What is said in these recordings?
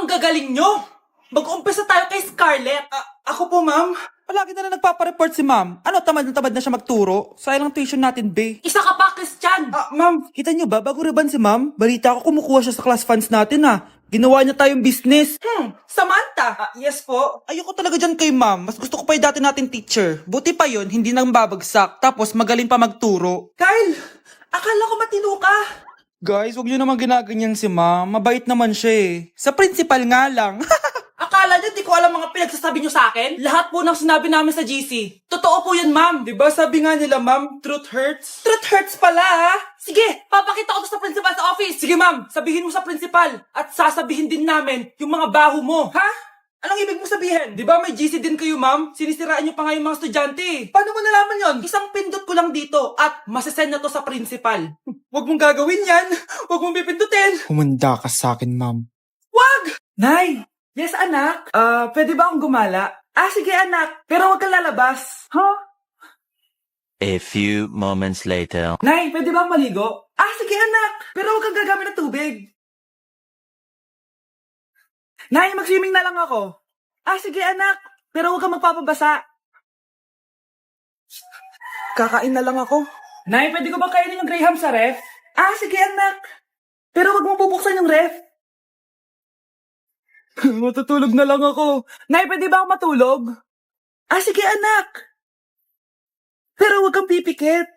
Ang gagaling nyo! Mag-umpisa tayo kay Scarlett. Ako po, ma'am. Palagi na lang nagpapareport si ma'am. Ano, tamad na tamad na siya magturo? Sayang ang tuition natin, be. Isa ka pa, Christian. Ma'am, kita niyo ba, bago riban si ma'am, balita ko kumukuha siya sa class funds natin, Ginawa niya tayong business. Samantha. Yes po. Ayoko talaga dyan kay ma'am. Mas gusto ko pa yung dati natin teacher. Buti pa yon, hindi nang babagsak. Tapos magaling pa magturo. Kyle, akala ko matino ka. Guys, huwag niyo naman ginaganyan si ma'am. Mabait naman siya eh. Sa principal nga lang. Akala niyo di ko alam mga pinagsasabi niyo sa akin? Lahat po ng sinabi namin sa GC. Totoo po yan, ma'am. Diba sabi nga nila, ma'am, truth hurts? Truth hurts pala, ha? Sige, papakita ko to sa principal sa office. Sige, ma'am, sabihin mo sa principal. At sasabihin din namin yung mga baho mo. Ha? Anong ibig mo sabihin? Di ba may GC din kayo, ma'am? Sinisiraan niyo pa nga yung mga estudyante. Paano mo nalaman yon? Isang pindot ko lang dito at masasend na to sa principal. Huwag mong gagawin yan. Huwag mong pipindutin. Humanda ka sa akin, ma'am. Wag! Nay! Yes, anak? Pwede ba akong gumala? Sige, anak. Pero huwag kang lalabas. A few moments later. Nay, pwede ba akong maligo? Sige, anak. Pero huwag kang gagamit ng tubig. Nay, mag-swimming na lang ako. Sige, anak. Pero huwag kang magpapabasa. Kakain na lang ako. Nay, pwede ko ba kainin yung Graham sa ref? Sige, anak. Pero huwag mo bubuksan yung ref. Matutulog na lang ako. Nay, pwede ba ako matulog? Sige, anak. Pero huwag kang pipikit.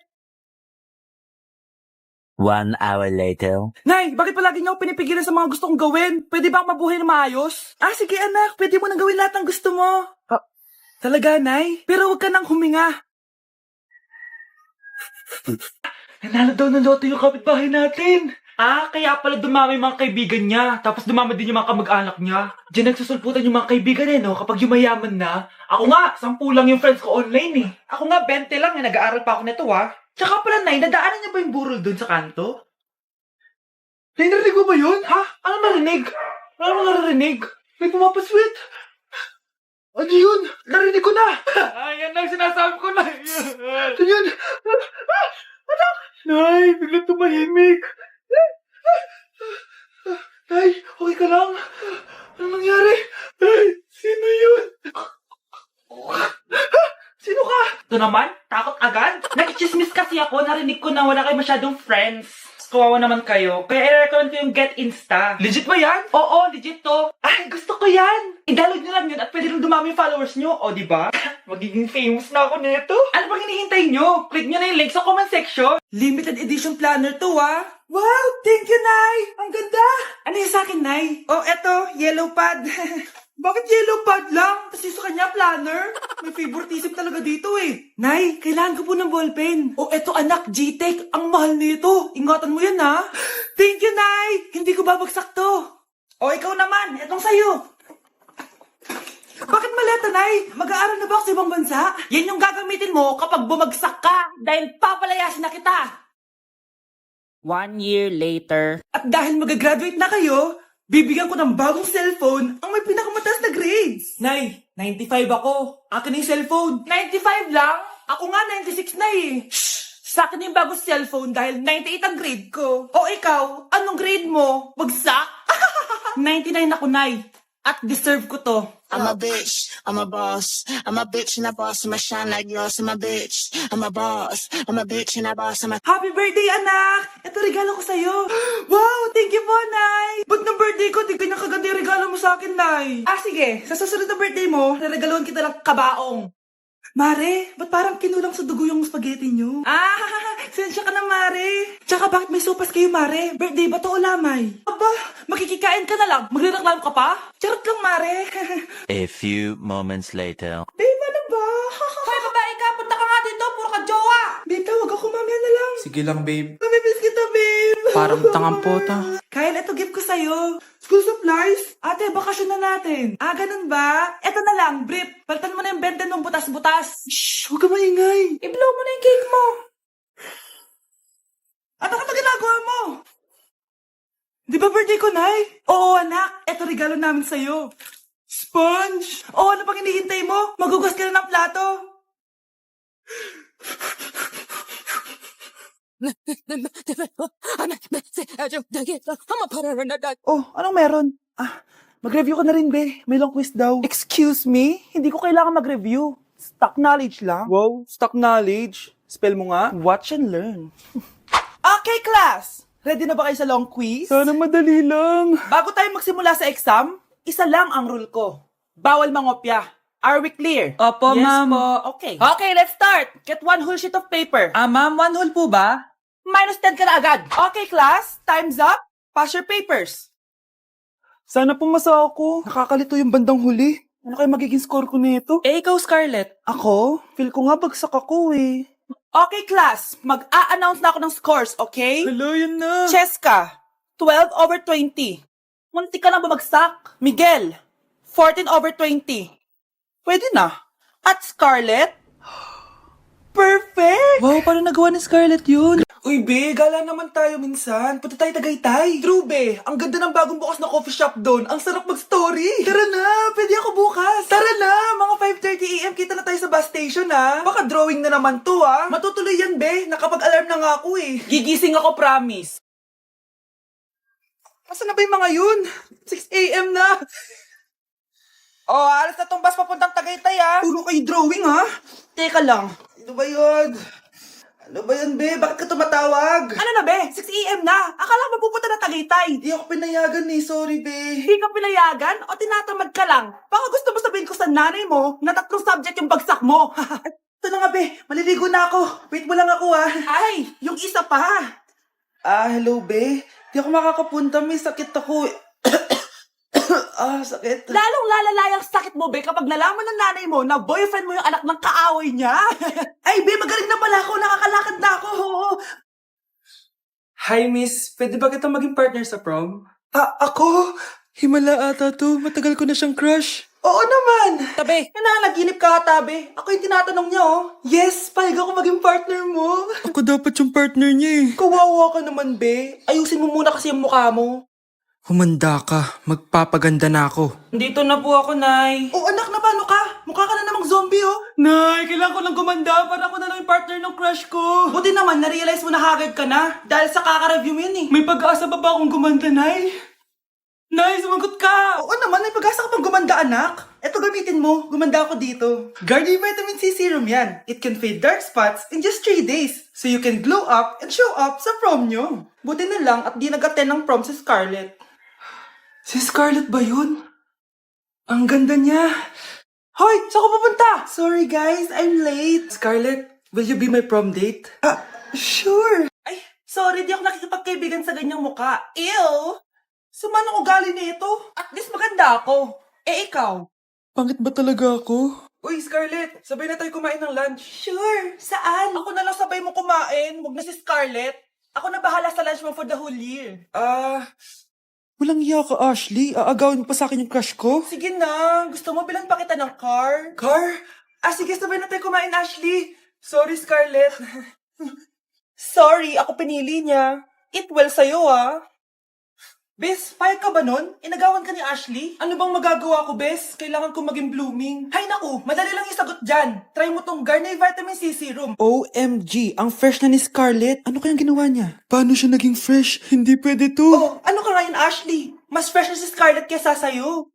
1 hour later. Nay, bakit palagi niyo ako pinipigilan sa mga gusto kong gawin? Pwede ba ako mabuhay na maayos? Sige, anak. Pwede mo nang gawin lahat ng gusto mo. Talaga, Nay? Pero huwag ka nang huminga. Nanalo daw ng loto yung kapitbahay natin. Kaya pala dumami mga kaibigan niya. Tapos dumami din yung mga kamag-anak niya. Diyan nagsusulputan yung mga kaibigan no? Kapag yumayaman na. Ako nga, 10 lang yung friends ko online Ako nga, 20 lang nag-aaral pa ako nito Tsaka pala, Nay, nadaanan niya ba yung burol doon sa kanto? Nay, narinig mo ba yun? Ano narinig? Ano narinig? May pumapasweet. Ano yun? Narinig ko na. Yan lang sinasabi ko, Nay. Ano yun? Nay, biglang tumahimik. Nay, okay ka lang? Ano nangyari? Nay, sino yun? Sino ka? Ito naman, takot agad. Nag-chismis kasi ako, narinig ko na wala kayo masyadong friends. Kawawa naman kayo. Kaya i-recommend ko yung Get Insta. Legit ba yan? Oo, legit to. Gusto ko yan. I-download nyo lang yun at pwede rin dumami yung followers nyo. O, diba? Magiging famous na ako nito. Ano bang hinihintay nyo? Click nyo na yung link sa comment section. Limited edition planner to, Wow, thank you, Nay. Ang ganda. Ano yung sa akin, Nay? Eto, yellow pad. Bakit yellow pad lang? Tapos yung sa kanya, planner. May favoritism talaga dito Nay, kailangan ko po ng ballpen. Eto anak, G-Tech. Ang mahal nito. Ingatan mo yan Thank you, Nay. Hindi ko babagsak to. Ikaw naman. Etong sayo. Bakit maleta, Nay? Mag-aaral na ba ako sa ibang bansa? Yan yung gagamitin mo kapag bumagsak ka. Dahil papalayasin na kita. 1 year later. At dahil mag-graduate na kayo, bibigyan ko ng bagong cellphone ang may pinakamataas na grades. Nay, 95 ako. Akin na yung cellphone. 95 lang? Ako nga 96 na Shh! Sa akin yung bagong cellphone dahil 98 ang grade ko. Ikaw, anong grade mo? Bagsak? 99 ako, Nay. At deserve ko to. I'm a bitch, I'm a boss. I'm a bitch and a boss, I'm a shine like yours. I'm a bitch, I'm a boss. I'm a bitch and a boss, I'm a... Happy birthday, anak! Ito regalo ko sa'yo. Wow, thank you po, Nay! Ba't ng birthday ko, di ganyan kaganda yung regalo mo sa akin, Nay? Sige. Sa susunod na birthday mo, reregaluhan kita ng kabaong. Mare, ba't parang kinulang sa dugo yung spaghetti nyo? Sensya ka na, Mare. Tsaka bakit may sopas kayo, Mare? Birthday ba to o lamay? Aba, makikikain ka na lang. Magrereklamo ka pa? Charot lang, Mare. A few moments later. Babe, ano ba? Hoy, babae ka, punta ka nga dito. Puro ka jowa. Babe, tawag ako mamaya na lang. Sige lang, babe. Mamimiss kita, babe. Parang tangang pota. Kyle, ito gift ko sa'yo. School supplies? Ate, bakasyon na natin. Ganun ba? Eto na lang, brief. Palitan mo na yung bente ng butas-butas. Shh, huwag ka maingay. I-blow mo na yung cake mo. Ano ka na ginagawa mo? Di ba birthday ko, Nay? Oo, anak. Eto regalo namin sa'yo. Sponge? Ano pang hinihintay mo? Magugas ka na ng plato. Anong meron? Mag-review ka na rin, be. May long quiz daw. Excuse me? Hindi ko kailangan mag-review. Stock knowledge lang. Wow, stock knowledge. Spell mo nga. Watch and learn. Okay, class! Ready na ba kayo sa long quiz? Sana madali lang. Bago tayo magsimula sa exam, isa lang ang rule ko. Bawal mangopya. Are we clear? Opo, Yes ma'am. po. Okay. Okay, let's start. Get one whole sheet of paper. Ma'am, 1 whole po ba? Minus 10 ka na agad. Okay, class. Time's up. Pass your papers. Sana pumasa ako. Nakakalito yung bandang huli. Ano kayo magiging score ko nito? Eh, ikaw, Scarlett. Ako? Feel ko nga bagsak ako eh. Okay, class. Mag-a-announce na ako ng scores, okay? Hello, yun na. Cheska, 12/20. Munti ka lang bumagsak. Miguel, 14/20. Pwede na. At Scarlett, perfect! Wow, paano nagawa ni Scarlett yun? Uy, be, gala naman tayo minsan. Punta tayo Tagaytay. True, be. Ang ganda ng bagong bukas na coffee shop doon. Ang sarap mag-story. Tara na, pwede ako bukas. Tara na, mga 5:30 AM kita na tayo sa bus station, ha? Baka drawing na naman to, ha? Matutuloy yan, be. Nakapag-alarm na nga ako, eh. Gigising ako, promise. Asa na ba yung mga yun? 6 AM na. Oh, alas na tong bus papuntang Tagaytay, ha? Puro kayo drawing, ha? Teka lang. Ano ba yun? Ano ba yun, be? Bakit ka tumatawag? Ano na, be? 6 AM na. Akala ko mapupunta na Tagaytay. Di ako pinayagan eh. Sorry, be. Hindi ka pinayagan o tinatamad ka lang? Baka gusto mo sabihin ko sa nanay mo na 3 subject yung bagsak mo. Ito na nga, be. Maliligo na ako. Wait mo lang ako, ha? Ay, yung isa pa. Hello, be. Di ako makakapunta. May sakit ako. Sakit. Lalong lalala yung sakit mo, be, kapag nalaman ng nanay mo na boyfriend mo yung anak ng kaaway niya. Ay, be, magaling na pala ako. Nakakalakad na ako. Hi, miss. Pwede ba kita maging partner sa prom? Ako? Himala ata to. Matagal ko na siyang crush. Oo naman. Tabi, nananaginip ka, tabi. Ako yung tinatanong niya, oh. Yes, payag ako maging partner mo. Ako dapat yung partner niya eh. Kawawa ka naman, be. Ayusin mo muna kasi yung mukha mo. Humanda ka. Magpapaganda na ako. Dito na po ako, Nay. Oh, anak na paano ka? Mukha ka na namang zombie, oh. Nay, kailangan ko lang gumanda para ako na lang yung partner ng crush ko. Buti naman, na-realize mo na haggard ka na. Dahil sa kaka-review mo yun, eh. May pag-asa pa ba akong gumanda, Nay? Nay, sumagot ka! Oo naman, may pag-asa ka pang gumanda, anak. Eto gamitin mo. Gumanda ako dito. Garnier Vitamin C Serum yan. It can fade dark spots in just 3 days. So you can glow up and show up sa prom nyo. Buti na lang at di nag-attend ng prom si Scarlett. Si Scarlett ba yun? Ang ganda niya. Hoy! Saan ko pupunta? Sorry guys, I'm late. Scarlett, will you be my prom date? Sure. Ay, sorry, di ako nakikipagkaibigan sa ganyang muka. Ew! Suman ang ugali nito. At least maganda ako. Eh, ikaw? Pangit ba talaga ako? Uy, Scarlett, sabay na tayo kumain ng lunch. Sure. Saan? Ako na lang sabay mo kumain. Huwag na si Scarlett. Ako na bahala sa lunch mo for the whole year. Walang iya ka, Ashley. Aagawin mo pa sa akin yung crush ko? Sige na. Gusto mo bilang pa kita ng car? Car? Sige, sabay na tayo kumain, Ashley. Sorry, Scarlett. Sorry, ako pinili niya. Eat well sa'yo, ah. Bes, payag ka ba nun? Inagawan ka ni Ashley? Ano bang magagawa ko, Bes? Kailangan ko maging blooming. Hay naku, madali lang yung sagot dyan. Try mo tong Garnier Vitamin C Serum. OMG, ang fresh na ni Scarlett. Ano kayang ginawa niya? Paano siya naging fresh? Hindi pwede to. Oh, ano ka ngayon, Ashley? Mas fresh na si Scarlett kesa sa'yo.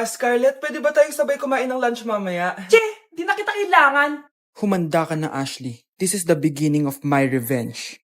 Scarlett, pwede ba tayong sabay kumain ng lunch mamaya? Che, di na kita kailangan. Humanda ka na, Ashley. This is the beginning of my revenge.